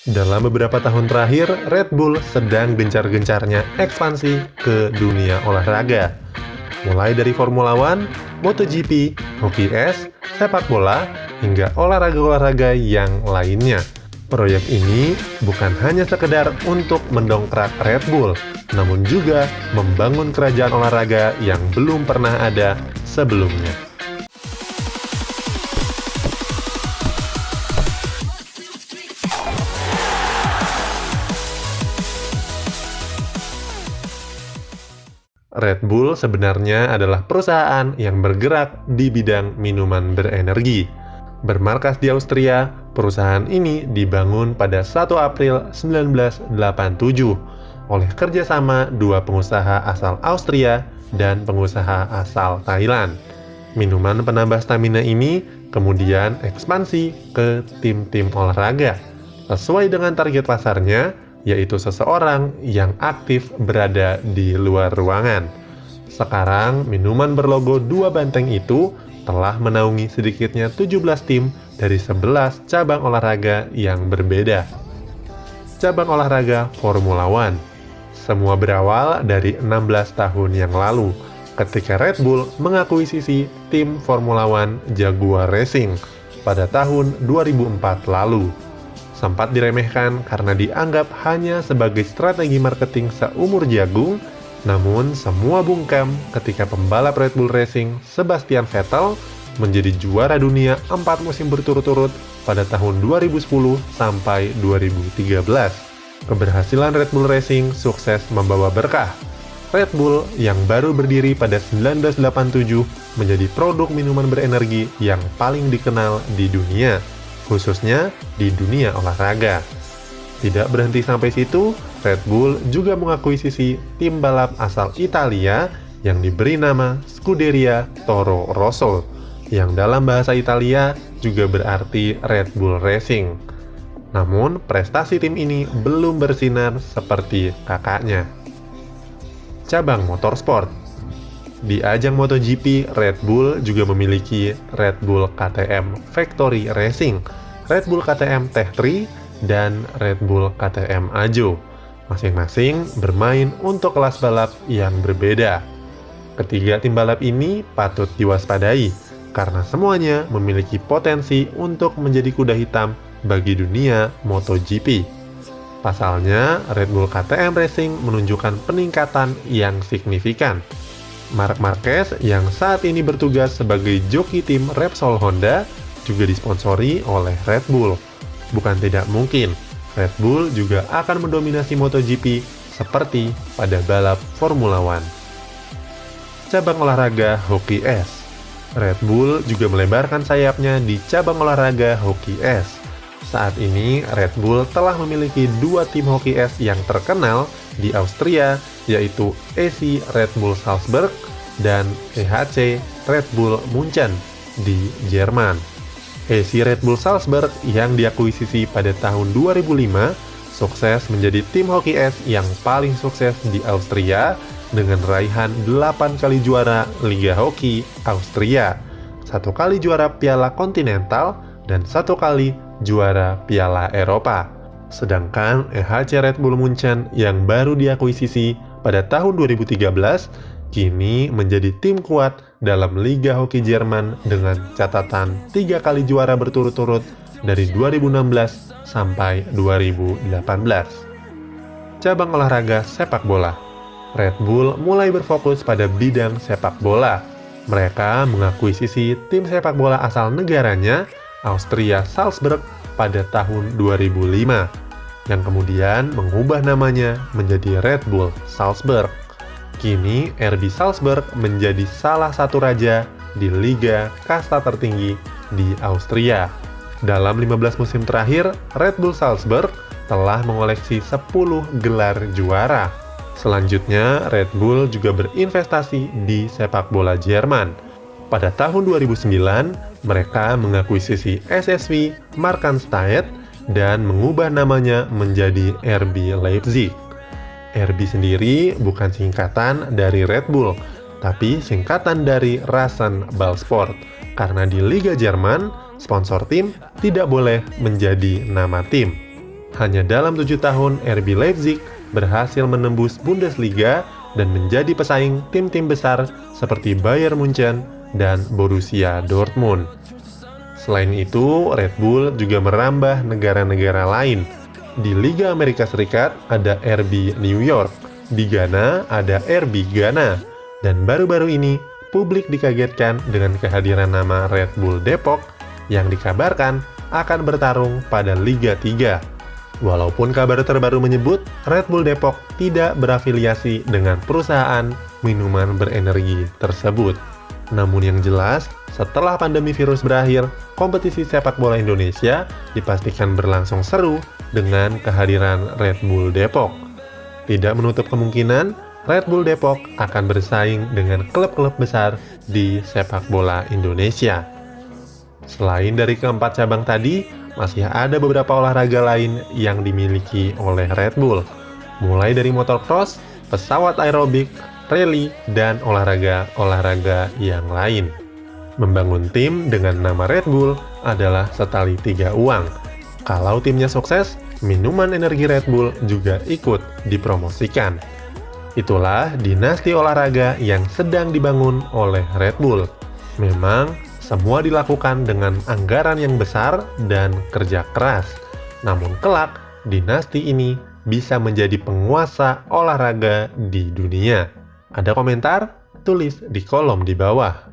Dalam beberapa tahun terakhir, Red Bull sedang gencar-gencarnya ekspansi ke dunia olahraga. Mulai dari Formula One, MotoGP, hoki es, sepak bola, hingga olahraga-olahraga yang lainnya. Proyek ini bukan hanya sekedar untuk mendongkrak Red Bull, namun juga membangun kerajaan olahraga yang belum pernah ada sebelumnya. Red Bull sebenarnya adalah perusahaan yang bergerak di bidang minuman berenergi. Bermarkas di Austria, perusahaan ini dibangun pada 1 April 1987 oleh kerjasama dua pengusaha asal Austria dan pengusaha asal Thailand. Minuman penambah stamina ini kemudian ekspansi ke tim-tim olahraga, sesuai dengan target pasarnya, yaitu seseorang yang aktif berada di luar ruangan. Sekarang, minuman berlogo dua banteng itu telah menaungi sedikitnya 17 tim dari 11 cabang olahraga yang berbeda. Cabang olahraga Formula One. Semua berawal dari 16 tahun yang lalu, ketika Red Bull mengakuisisi tim Formula One Jaguar Racing pada tahun 2004 lalu. Sempat diremehkan karena dianggap hanya sebagai strategi marketing seumur jagung, namun semua bungkam ketika pembalap Red Bull Racing Sebastian Vettel menjadi juara dunia 4 musim berturut-turut pada tahun 2010 sampai 2013. Keberhasilan Red Bull Racing sukses membawa berkah. Red Bull yang baru berdiri pada 1987 menjadi produk minuman berenergi yang paling dikenal di dunia, khususnya di dunia olahraga. Tidak berhenti sampai situ, Red Bull juga mengakuisisi tim balap asal Italia yang diberi nama Scuderia Toro Rosso, yang dalam bahasa Italia juga berarti Red Bull Racing. Namun, prestasi tim ini belum bersinar seperti kakaknya. Cabang motorsport. Di ajang MotoGP, Red Bull juga memiliki Red Bull KTM Factory Racing, Red Bull KTM Tech3, dan Red Bull KTM Ajo. Masing-masing bermain untuk kelas balap yang berbeda. Ketiga tim balap ini patut diwaspadai, karena semuanya memiliki potensi untuk menjadi kuda hitam bagi dunia MotoGP. Pasalnya, Red Bull KTM Racing menunjukkan peningkatan yang signifikan. Marc Marquez yang saat ini bertugas sebagai joki tim Repsol Honda juga disponsori oleh Red Bull. Bukan tidak mungkin, Red Bull juga akan mendominasi MotoGP seperti pada balap Formula One. Cabang olahraga hoki es. Red Bull juga melebarkan sayapnya di cabang olahraga hoki es. Saat ini, Red Bull telah memiliki dua tim hoki es yang terkenal di Austria, yaitu EC Red Bull Salzburg dan EHC Red Bull Munchen di Jerman. EC Red Bull Salzburg yang diakuisisi pada tahun 2005 sukses menjadi tim hoki es yang paling sukses di Austria dengan raihan 8 kali juara Liga Hoki Austria, 1 kali juara Piala Kontinental, dan 1 kali juara Piala Eropa. Sedangkan EHC Red Bull Munchen yang baru diakuisisi pada tahun 2013 kini menjadi tim kuat dalam Liga Hoki Jerman dengan catatan 3 kali juara berturut-turut dari 2016 sampai 2018. Cabang olahraga sepak bola. Red Bull mulai berfokus pada bidang sepak bola. Mereka mengakuisisi tim sepak bola asal negaranya, Austria Salzburg, pada tahun 2005, yang kemudian mengubah namanya menjadi Red Bull Salzburg. Kini RB Salzburg menjadi salah satu raja di liga kasta tertinggi di Austria. Dalam 15 musim terakhir, Red Bull Salzburg telah mengoleksi 10 gelar juara. Selanjutnya, Red Bull juga berinvestasi di sepak bola Jerman. Pada tahun 2009, mereka mengakuisisi SSV Markranstädt dan mengubah namanya menjadi RB Leipzig. RB sendiri bukan singkatan dari Red Bull, tapi singkatan dari Rasenballsport, karena di Liga Jerman, sponsor tim tidak boleh menjadi nama tim. Hanya dalam 7 tahun, RB Leipzig berhasil menembus Bundesliga dan menjadi pesaing tim-tim besar seperti Bayern Munchen dan Borussia Dortmund. Selain itu, Red Bull juga merambah negara-negara lain. Di Liga Amerika Serikat ada RB New York, di Ghana ada RB Ghana, dan baru-baru ini publik dikagetkan dengan kehadiran nama Red Bull Depok yang dikabarkan akan bertarung pada Liga 3. Walaupun kabar terbaru menyebut Red Bull Depok tidak berafiliasi dengan perusahaan minuman berenergi tersebut. Namun yang jelas, setelah pandemi virus berakhir, kompetisi sepak bola Indonesia dipastikan berlangsung seru dengan kehadiran Red Bull Depok. Tidak menutup kemungkinan, Red Bull Depok akan bersaing dengan klub-klub besar di sepak bola Indonesia. Selain dari keempat cabang tadi, masih ada beberapa olahraga lain yang dimiliki oleh Red Bull, mulai dari motocross, pesawat aerobik, rally, dan olahraga-olahraga yang lain. Membangun tim dengan nama Red Bull adalah setali 3 uang. Kalau timnya sukses, minuman energi Red Bull juga ikut dipromosikan. Itulah dinasti olahraga yang sedang dibangun oleh Red Bull. Memang, semua dilakukan dengan anggaran yang besar dan kerja keras. Namun kelak, dinasti ini bisa menjadi penguasa olahraga di dunia. Ada komentar? Tulis di kolom di bawah.